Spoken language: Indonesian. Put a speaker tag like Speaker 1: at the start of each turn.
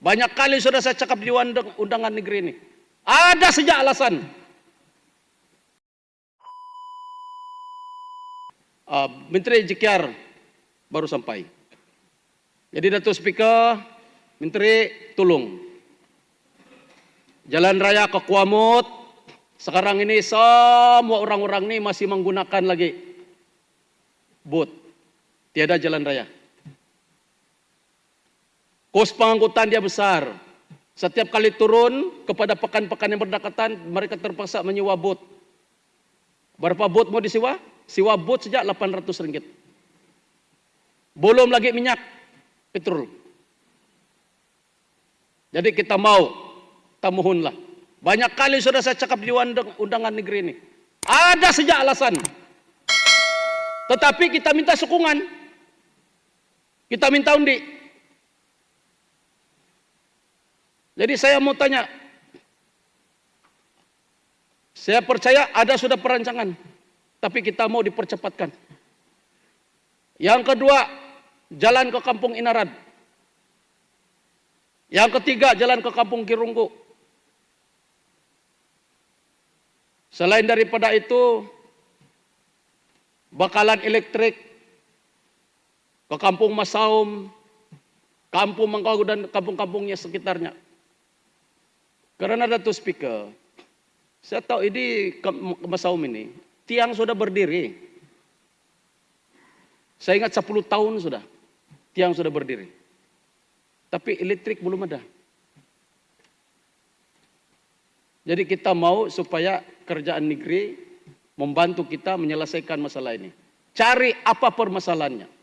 Speaker 1: Banyak kali sudah saya cakap di undangan negeri ini. Ada saja alasan. Menteri Jekyar baru sampai. Jadi Datuk Speaker, Menteri tolong. Jalan raya ke Kuamut, sekarang ini semua orang-orang ini masih menggunakan lagi bot. Tiada jalan raya. Kos pengangkutan dia besar. Setiap kali turun kepada pekan-pekan yang berdekatan, mereka terpaksa menyewa bot. Berapa bot mau disewa? Sewa bot sejak RM800. Belum lagi minyak, petrol. Jadi kita mau, mohonlah. Banyak kali sudah saya cakap di undangan negeri ini. Ada saja alasan. Tetapi kita minta sokongan. Kita minta undi. Jadi saya mau tanya, saya percaya ada sudah perancangan, tapi kita mau dipercepatkan. Yang kedua, jalan ke Kampung Inaran. Yang ketiga, jalan ke Kampung Kirunggu. Selain daripada itu, bakalan elektrik ke Kampung Masaum, Kampung Mangkau dan kampung-kampungnya sekitarnya. Karena Datuk Speaker, saya tahu ini Masaum ini, tiang sudah berdiri. Saya ingat 10 tahun sudah, tiang sudah berdiri. Tapi elektrik belum ada. Jadi kita mau supaya kerajaan negeri membantu kita menyelesaikan masalah ini. Cari apa permasalahannya.